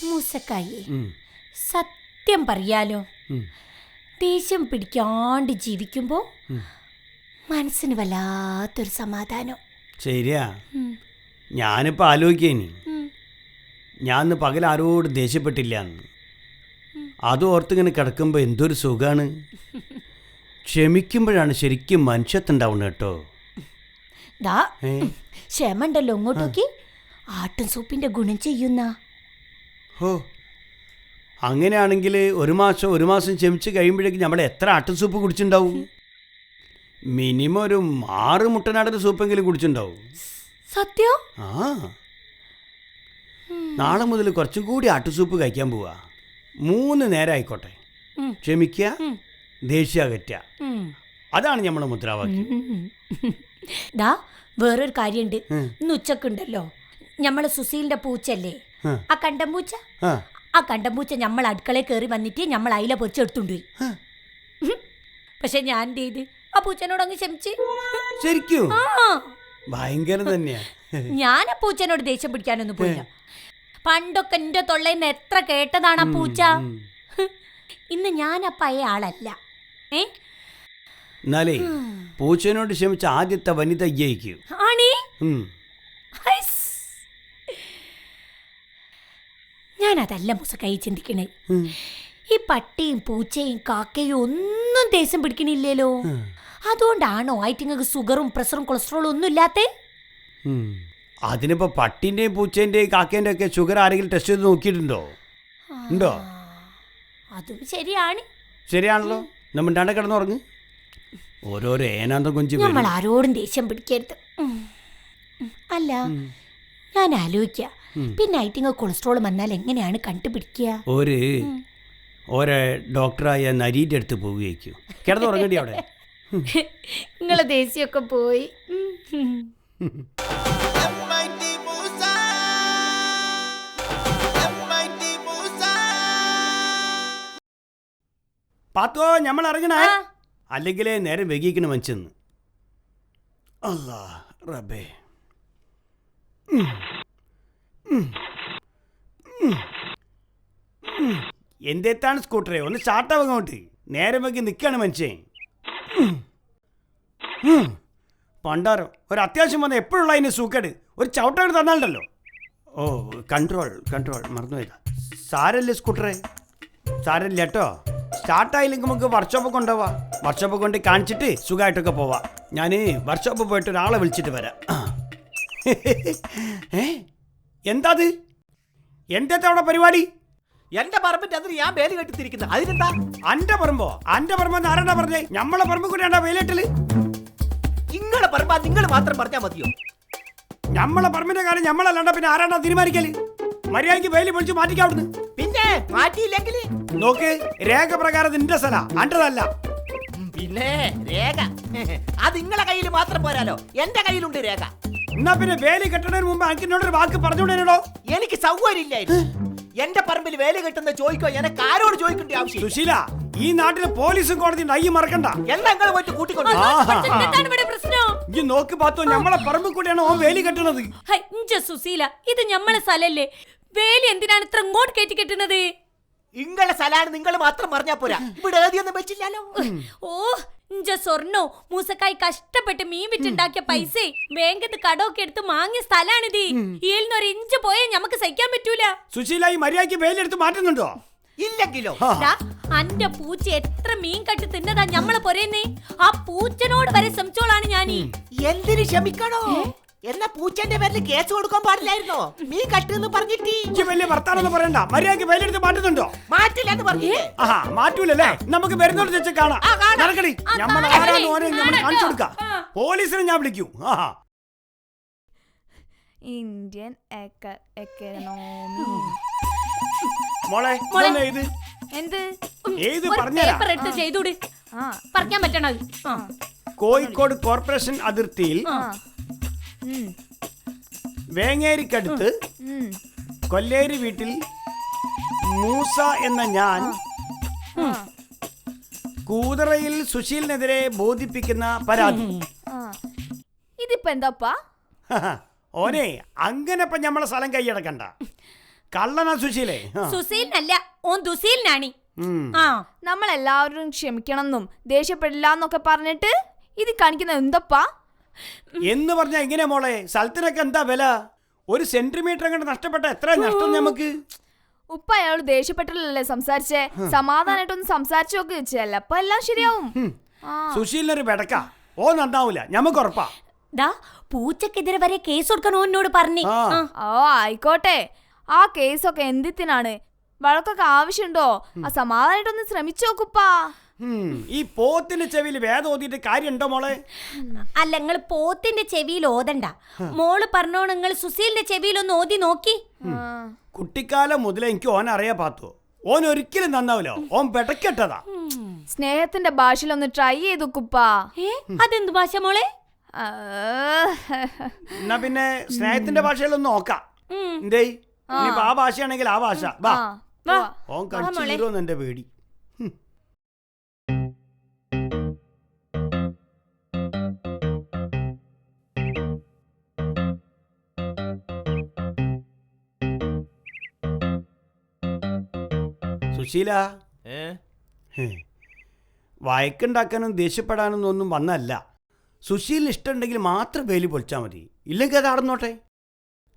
മൂസക്കായി സത്യം പറയാലോ, ദേഷ്യം പിടിക്കാണ്ട് ജീവിക്കുമ്പോ മനസ്സിന് വല്ലാത്തൊരു സമാധാനം. ശരിയാ. ഞാനിപ്പോൾ ആലോചിക്കേനി, ഞാൻ പകൽ ആരോടും ദേഷ്യപ്പെട്ടില്ല എന്ന്. അത് ഓർത്തിങ്ങനെ കിടക്കുമ്പോൾ എന്തൊരു സുഖമാണ്. ക്ഷമിക്കുമ്പോഴാണ് ശരിക്കും മനുഷ്യത്തുണ്ടാവുന്നത് കേട്ടോ. ക്ഷമ ഉണ്ടല്ലോ ഇങ്ങോട്ടോക്കി, ആട്ടും സൂപ്പിന്റെ ഗുണം ചെയ്യുന്ന. ഓ, അങ്ങനെയാണെങ്കിൽ ഒരു മാസം ക്ഷമിച്ച് കഴിയുമ്പോഴേക്കും നമ്മൾ എത്ര ആട്ടും സൂപ്പ് കുടിച്ചിട്ടുണ്ടാവും? മിനിമം ഒരു 6 മുട്ടനാടൻ സൂപ്പെങ്കിലും കുടിച്ചിട്ടുണ്ടാവും. സത്യം? ആ, നാളെ മുതൽ കുറച്ചും കൂടി ആട്ടുസൂപ്പ് കഴിക്കാൻ പോവാ. 3 നേരം ആയിക്കോട്ടെ. ക്ഷമിക്കുക, ദേഷ്യം അകറ്റുക, അതാണ് നമ്മളെ മുദ്രാവാക്യം. വേറൊരു കാര്യമുണ്ട്. ഇന്ന് ഉച്ചക്കുണ്ടല്ലോ, നമ്മളെ സുശീലിന്റെ പൂച്ചല്ലേ, ആ കണ്ടംപൂച്ച, ആ കണ്ടംപൂച്ച നമ്മൾ അടുക്കളയിൽ കയറി വന്നിട്ട് നമ്മൾ അയില പൊരിച്ചെടുത്തുകൊണ്ടുപോയി. പക്ഷെ ഞാൻ എന്ത് ചെയ്ത് ആ പൂച്ചനോട് അങ്ങ് ക്ഷമിച്ച്. ശരിക്കും ഭയങ്കരം തന്നെയാ. ഞാൻ ആ പൂച്ചനോട് ദേഷ്യം പിടിക്കാനൊന്നും പോയില്ല. പണ്ടൊക്കെ എന്റെ തൊള്ളേന്ന് എത്ര കേട്ടതാണ് ആ പൂച്ച. ഇന്ന് ഞാൻ ആ പഴയ ആളല്ല. എന്നാലേ പൂച്ചനോട് ക്ഷമിച്ച ആദ്യത്തെ വനിത ജയിക്കും. ഞാനതല്ല മൂസക്കായി ചിന്തിക്കണേ. ഈ പട്ടിയും പൂച്ചയും കാക്കയും ഒന്നും ദേഷ്യം പിടിക്കണില്ലല്ലോ. അതുകൊണ്ടാണോ ആയിട്ടിങ്ങൾക്ക് ഷുഗറും പ്രഷറും കൊളസ്ട്രോളും ഒന്നും ഇല്ലാത്തേ? അതിനിപ്പോ പട്ടിന്റെയും പൂച്ചേന്റെയും കാക്കേന്റെ ഒക്കെ ഷുഗർ ആരെങ്കിലും ടെസ്റ്റ് ചെയ്ത് നോക്കിയിട്ടുണ്ടോ? ഉണ്ടോ? അതും ശരിയാണ്. ശരിയാണല്ലോ. നമ്മൾ മിണ്ടാണ്ട് കിടന്നുറങ്ങ്. ഓരോരോ ഏനാന്തം കൊഞ്ചി നമ്മൾ ആരോടും ദേഷ്യം പിടിക്കരുത്. അല്ല, ഞാൻ ആലോചിക്ക, പിന്നെ ആയിട്ടിങ്ങ കൊളസ്ട്രോൾ വന്നാൽ എങ്ങനെയാണ് കണ്ടുപിടിക്കുക? ഓരോ ഡോക്ടറായ നരീന്റെ അടുത്ത് പോവുകയായിരിക്കും. കിടന്നുറങ്ങണ്ടി അവിടെ. നിങ്ങളെ ദേഷ്യമൊക്കെ പോയി. പാത്തോ, നമ്മൾ ഇറങ്ങണേ, അല്ലെങ്കിൽ നേരം വൈകിക്കണ മനുഷ്യന്ന്. അല്ലാ റബ്ബേ. എന്തെത്താണ് സ്കൂട്ടറെ, ഒന്ന് സ്റ്റാർട്ടാവും അങ്ങോട്ട്. നേരം വൈകി നിൽക്കുകയാണ് മനുഷ്യൻ. പണ്ടാരം ഒരു അത്യാവശ്യം വന്ന എപ്പോഴുള്ള അതിന് സൂക്കേട് ഒരു ചവിട്ടോട് തന്നാലുണ്ടല്ലോ. ഓ, കൺട്രോൾ മറന്നുപോയതാ. സാരല്ലേ സ്കൂട്ടറെ, സാരല്ല കേട്ടോ. സ്റ്റാർട്ടായില്ലെങ്കിൽ നമുക്ക് വർക്ക്ഷോപ്പ് കൊണ്ടുപോവാം. വർക്ക്ഷോപ്പ് കൊണ്ട് കാണിച്ചിട്ട് സുഖമായിട്ടൊക്കെ പോവാം. ഞാൻ വർക്ക്ഷോപ്പ് പോയിട്ട് ഒരാളെ വിളിച്ചിട്ട് വരാം. എന്താത്? എന്താ അവിടെ പരിപാടി? എന്റെ പറമ്പിന്റെ അതിന് ഞാൻ വേലി കെട്ടിത്തിരിക്കുന്നത്. അതിനെന്താ? അന്റെ പറമ്പോ? അന്റെ പറമ്പെന്ന് ആരാണ്ടാ പറഞ്ഞേ? നമ്മളെ പറമ്പ് കൂടിയാണ്ടാ വേലിട്ടല്? നിങ്ങളെ പറമ്പാ നിങ്ങൾ മാത്രം പറഞ്ഞാൽ മതിയോ? നമ്മളെ പറമ്പിന്റെ കാര്യം നമ്മളല്ലാണ്ട പിന്നെ ആരാണ്ടാ തീരുമാനിക്കല്? മര്യാദയ്ക്ക് വേലി പൊളിച്ച് മാറ്റിക്കാവിടുന്ന്. പിന്നെ മാറ്റിയില്ലെങ്കിൽ നോക്ക്, രേഖ പ്രകാരം നിന്റെ സ്ഥല, അൻ്റെതല്ല. പിന്നെ രേഖ അത് നിങ്ങളെ കയ്യിൽ മാത്രം പോരാലോ, എന്റെ കയ്യിലുണ്ട് രേഖ. എന്നാ പിന്നെ വേലി കെട്ടണതിന് മുമ്പ് എനിക്കിനോടൊരു വാക്ക് പറഞ്ഞുകൊണ്ടോ? എനിക്ക് സൗകര്യമില്ലായിരുന്നു. എന്റെ പറമ്പിൽ വേലി കെട്ടുന്ന ചോദിക്കോ, എനിക്ക് ആരോട് ചോദിക്കേണ്ട ആവശ്യം? സുശീല, ഈ നാട്ടില് പോലീസും കോടതി അയ്യ മറക്കണ്ട. എന്നാ നിങ്ങൾ പോയിട്ട് കൂട്ടിക്കൊണ്ടു. ഈ നോക്ക് പാത്തോ, നമ്മളെ പറമ്പ് കൂടിയാണ് ഓൻ വേലി കെട്ടണത്. സുശീല, ഇത് നമ്മളെ സ്ഥലല്ലേ, വേലി എന്തിനാണ് ഇത്ര ഇങ്ങോട്ട് കയറ്റി കെട്ടുന്നത്? ഇങ്ങളെ സ്ഥലാണ് നിങ്ങൾ മാത്രം പറഞ്ഞാ പോരാ, ഇവിടെ ഏതിയൊന്നും വെച്ചില്ലല്ലോ. ഓ, സ്വർണ്ണോ മൂസക്കായി കഷ്ടപ്പെട്ട് മീൻ വിറ്റുണ്ടാക്കിയ പൈസ വേഗത്ത് കടമൊക്കെ എടുത്ത് വാങ്ങിയ സ്ഥലാണിത്. ഈൽന്നൊരു ഇഞ്ച് പോയാൽ നമുക്ക് സഹിക്കാൻ പറ്റൂല. സുശീല, ഈ മര്യാദയ്ക്ക് വേലെടുത്ത് മാറ്റുന്നുണ്ടോ? ഇല്ലെങ്കിലോ? അന്റെ പൂച്ച എത്ര മീൻ കട്ടി തിന്നതാ ഞമ്മളെ പൊരേന്നേ. ആ പൂച്ചനോട് വരെ ശ്രമിച്ചോളാണ് ഞാനീ. എന്തിനു ക്ഷമിക്കണോ? എന്നാ പൂച്ചന്റെ പേരിൽ കേസ് കൊടുക്കാൻ പാടില്ലായിരുന്നോ? മീൻ കട്ടെന്ന് പറഞ്ഞിട്ട് വലിയ വർത്താനം പറയണ്ട. മര്യാദയ്ക്ക് വേലെടുത്ത് മാറ്റുന്നുണ്ടോ? മാറ്റില്ലെന്ന് പറഞ്ഞേ. മാറ്റൂലല്ലേ? നമുക്ക് വരുന്നോട് വെച്ച് കാണാം. നമ്മൾ ആരാന്ന് ഓരോ നമ്മൾ കാണിച്ചു കൊടുക്കാം. പോലീസിനെ ഞാൻ വിളിക്കൂ. Indian economy. മോളെ, എന്ത് ഏത് പറയാൻ പറ്റണ? കോഴിക്കോട് കോർപ്പറേഷൻ അതിർത്തിയിൽ വേങ്ങേരിക്കടുത്ത് കൊല്ലേരി വീട്ടിൽ മൂസ എന്ന ഞാൻ കൂതറയിൽ സുശീലിനെതിരെ ബോധിപ്പിക്കുന്ന പരാതി. ഇതിപ്പോ എന്താപ്പാ? ഓനെ അങ്ങനെ നമ്മളെ സ്ഥലം കൈയടക്കണ്ട. കള്ളനാ സുശീലേ. സുശീലിനല്ല, ഓൻ ദുശീലിനാണ്. ആ നമ്മളെല്ലാവരും ക്ഷമിക്കണം എന്നും ദേഷ്യപ്പെടില്ല എന്നൊക്കെ പറഞ്ഞിട്ട് ഇത് കാണിക്കുന്ന എന്തപ്പാ എന്ന് പറഞ്ഞാ എങ്ങനെയാ മോളെ? സ്ഥലത്തിനൊക്കെ എന്താ വില? ഒരു സെന്റിമീറ്റർ അങ്ങോട്ട് നഷ്ടപ്പെട്ട എത്ര നഷ്ടം നമുക്ക്? ഉപ്പ അയാളോട് ദേഷ്യപ്പെട്ടില്ലല്ലേ സംസാരിച്ചേ? സമാധാനായിട്ടൊന്ന് സംസാരിച്ചു നോക്ക്, ചെലപ്പോ എല്ലാം ശരിയാവും. സുശീലിനൊരു ബെടക്ക, ഓ നന്നാവൂല, ഞമ്മക്ക് ഉറപ്പാ. പൂച്ചക്കെതിരെ വരെ കേസ് കൊടുക്കണോ എന്നോട് പറഞ്ഞു. ഓ ആയിക്കോട്ടെ, ആ കേസൊക്കെ എന്തിനാണ്? വഴക്കൊക്കെ ആവശ്യമുണ്ടോ? ആ സമാധാനായിട്ടൊന്ന് ശ്രമിച്ചു നോക്കുപ്പാ. ഈ പോത്തിന്റെ ചെവിയിൽ വേദം ഓതിയിട്ട് കാര്യമുണ്ടോ മോളെ? അല്ല, നിങ്ങൾ പോത്തിന്റെ ചെവിയിൽ ഓതണ്ട. മോള് പറഞ്ഞോ, നിങ്ങൾ സുശീലിന്റെ ചെവിയിലൊന്ന് ഓതി നോക്കി. കുട്ടിക്കാലം മുതലേ എനിക്ക് ഓൻ അറിയാ പാത്തോ. ഓൻ ഒരിക്കലും നന്നാവില്ല, ഓൻ പെടക്കെട്ടതാ. സ്നേഹത്തിന്റെ ഭാഷയിലൊന്ന് ട്രൈ ചെയ്തു കുപ്പാ. അതെന്ത് ഭാഷ മോളെ? എന്നാ പിന്നെ സ്നേഹത്തിന്റെ ഭാഷയിലൊന്ന് നോക്കാം. എന്തേ ഇനിയിപ്പോ ആ ഭാഷയാണെങ്കിൽ ആ ഭാഷ. ഓൻ കഴിച്ചിരുന്നു എന്റെ പേടി. സുശീല, വയക്കുണ്ടാക്കാനും ദേഷ്യപ്പെടാനും ഒന്നും വന്നല്ല. സുശീലിന് ഇഷ്ടമുണ്ടെങ്കിൽ മാത്രം വേലി പൊളിച്ചാൽ മതി, ഇല്ലെങ്കിൽ അത് അടന്നോട്ടെ.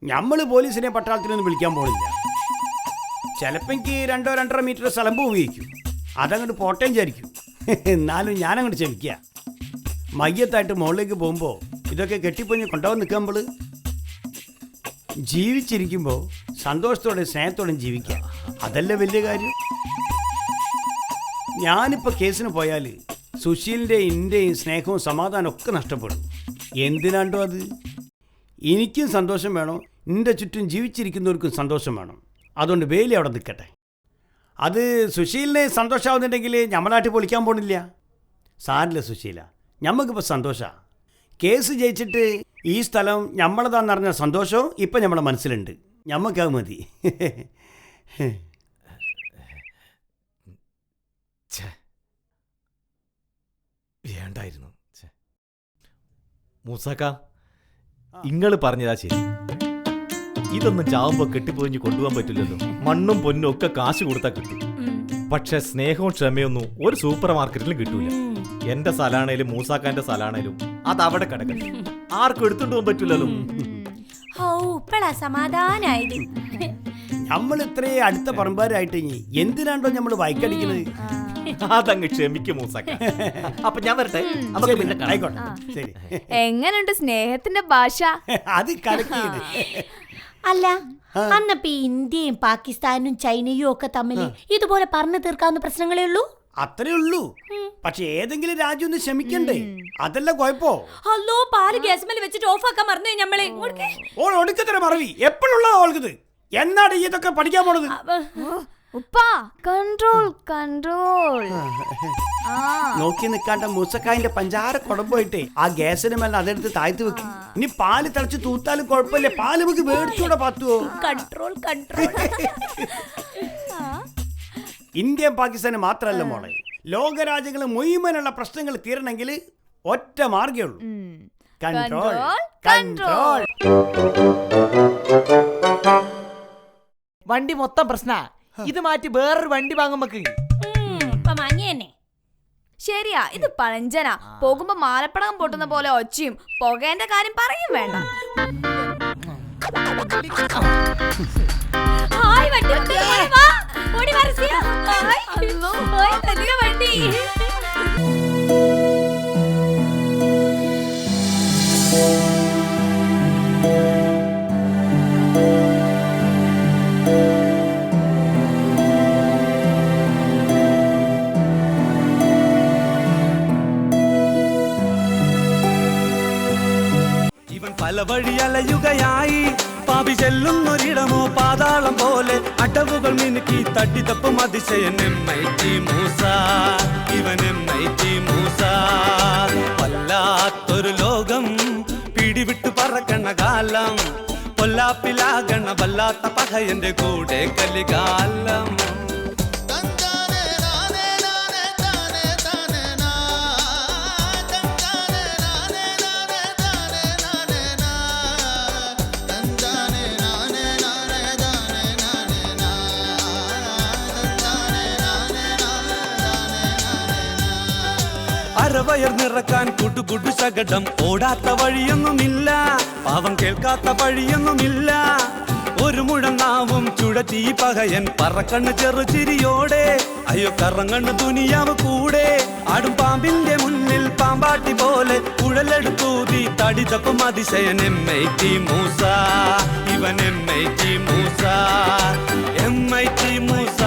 നമ്മൾ പോലീസിനെ പട്ടാളത്തിനൊന്നും വിളിക്കാൻ പോണില്ല. ചിലപ്പോൾ എനിക്ക് 2-2.5 മീറ്റർ സ്ഥലം പോവുകയും അതങ്ങോട്ട് പോട്ടേം വിചാരിക്കും. എന്നാലും ഞാനങ്ങോട്ട് ക്ഷമിക്കുക. മയ്യത്തായിട്ട് മുകളിലേക്ക് പോകുമ്പോൾ ഇതൊക്കെ കെട്ടിപ്പൊഞ്ഞ് കൊണ്ടുപോകാൻ നിൽക്കുമ്പോൾ ജീവിച്ചിരിക്കുമ്പോൾ സന്തോഷത്തോടെ സ്നേഹത്തോടെയും ജീവിക്കുക, അതല്ലേ വലിയ കാര്യം. ഞാനിപ്പോൾ കേസിന് പോയാൽ സുശീലിൻ്റെയും എൻ്റെയും സ്നേഹവും സമാധാനവും ഒക്കെ നഷ്ടപ്പെടും. എന്തിനാണ്ടോ അത്? എനിക്കും സന്തോഷം വേണം, എൻ്റെ ചുറ്റും ജീവിച്ചിരിക്കുന്നവർക്കും സന്തോഷം വേണം. അതുകൊണ്ട് വേലി അവിടെ നിൽക്കട്ടെ. അത് സുശീലിനെ സന്തോഷമാവുന്നുണ്ടെങ്കിൽ നമ്മളായിട്ട് പൊളിക്കാൻ പോണില്ല. സാരില്ല സുശീല, ഞമ്മക്കിപ്പോൾ സന്തോഷമാണ്. കേസ് ജയിച്ചിട്ട് ഈ സ്ഥലം നമ്മളതാണെന്നറിഞ്ഞ സന്തോഷവും ഇപ്പം നമ്മളെ മനസ്സിലുണ്ട്. ഞമ്മക്കത് മതി. വേണ്ടായിരുന്നു. മൂസാക്ക, ഇങ്ങള് പറഞ്ഞതാ ശരി. ഇതൊന്നും ചാവുമ്പോ കെട്ടിപ്പൊതിഞ്ഞ് കൊണ്ടുപോകാൻ പറ്റില്ലല്ലോ. മണ്ണും പൊന്നും ഒക്കെ കാശ് കൊടുത്താൽ കിട്ടും. പക്ഷെ സ്നേഹവും ക്ഷമയൊന്നും ഒരു സൂപ്പർ മാർക്കറ്റിലും കിട്ടൂല. എന്റെ സ്ഥലാണേലും മൂസാക്കാന്റെ സ്ഥലാണേലും അത് അവിടെ കിടക്കട്ടെ, ആർക്കും എടുത്തോണ്ട് പോകാൻ പറ്റില്ലല്ലോ. സമാധാനായത്. നമ്മൾ ഇത്രയും അടുത്ത പറമ്പാരായിട്ട് എന്തിനാണ്ടോ നമ്മൾ വൈക്കടിക്കുന്നത്? അതങ്ങ് ക്ഷമിക്കും മൂസാക്ക. അപ്പൊ ഞാൻ വരട്ടെ, ആയിക്കോട്ടെ, ശരി. എങ്ങനെയുണ്ട് സ്നേഹത്തിന്റെ ഭാഷ? അത് കലക്കിയത്. അല്ല, അന്നപ്പോ ഇന്ത്യയും പാകിസ്ഥാനും ചൈനയും ഒക്കെ തമ്മിൽ ഇതുപോലെ പറഞ്ഞു തീർക്കാവുന്ന പ്രശ്നങ്ങളേ ഉള്ളൂ. അത്രേ ഉള്ളൂ. പക്ഷെ ഏതെങ്കിലും രാജ്യം ഒന്ന് ക്ഷമിക്കണ്ടേ? അതല്ല കുഴപ്പോ. അല്ലോ, പാല് ഗ്യാസ്മേൽ വെച്ചിട്ട് ഓഫാക്കാൻ മറന്നു നമ്മളെ. ഓൾ ഒടുക്കത്തര മറവി എപ്പോഴുള്ളതാ ഓൾക്കത്. എന്നാണ് ഈ ഇതൊക്കെ പഠിക്കാൻ പോണത്? ഉപ്പാ, കൺട്രോൾ കൺട്രോൾ. നോക്കി നിൽക്കാണ്ട മൂസക്കായന്റെ പഞ്ചാര കുടമ്പോയിട്ടേ ആ ഗ്യാസിന് മേലെ അതെടുത്ത് താഴ്ത്തി വെക്കും. ഇനി പാല് തിളച്ച് തൂത്താലും കുഴപ്പമില്ല, പാല് നമുക്ക് മേടിച്ചൂടെ പാത്തുവോ? Control control. ഇന്ത്യ പാകിസ്ഥാന് മാത്രമല്ല മോളെ, ലോകരാജ്യങ്ങൾ മുഴുവനുള്ള പ്രശ്നങ്ങൾ തീരണമെങ്കിൽ ഒറ്റ മാർഗേ ഉള്ളൂ, കൺട്രോൾ കൺട്രോൾ. വണ്ടി മൊത്തം പ്രശ്ന. ഇത് മാറ്റി വേറൊരു വണ്ടി വാങ്ങുമ്പക്ക് ശരിയാ. ഇത് പഴഞ്ചനാ. പോകുമ്പോ മാലപ്പടകം പൊട്ടുന്ന പോലെ ഒച്ചയും പുകേന്റെ കാര്യം പറയും വേണ്ട. പല വഴി അലയുകയായി, പാപി ചെല്ലുന്നൊരിടമോ പാതാളം പോലെ, അടവുകൾ മിനുക്കി തട്ടിത്തപ്പും അതിശയൻ MIT മൂസ. ഇവൻ MIT മൂസ. വല്ലാത്തൊരു ലോകം, പിടിവിട്ടു പറക്കണ കാലം, പൊല്ലാപ്പിലാകണ വല്ലാത്ത പഹയന്റെ കൂടെ കലികാലം. അരവയർ നിറക്കാൻ കുടുകുടു ശകടം ഓടാത്ത വഴിയൊന്നുമില്ല പാവം കേൾക്കാത്ത വഴിയൊന്നുമില്ല ഒരു മുഴനാവും ചുഴറ്റി പകയൻ പറക്കണ്ണ് ചെറുചിരിയോടെ അയ്യോ കറങ്ങണ്ണ് ദുനിയാവ് കൂടെ ആടും പാമ്പിന്റെ മുന്നിൽ പാമ്പാട്ടി പോലെ കുഴലെടുത്തൂതി തടി തപ്പും അതിശയൻ MIT മൂസ ഇവൻ MIT മൂസ MIT മൂസ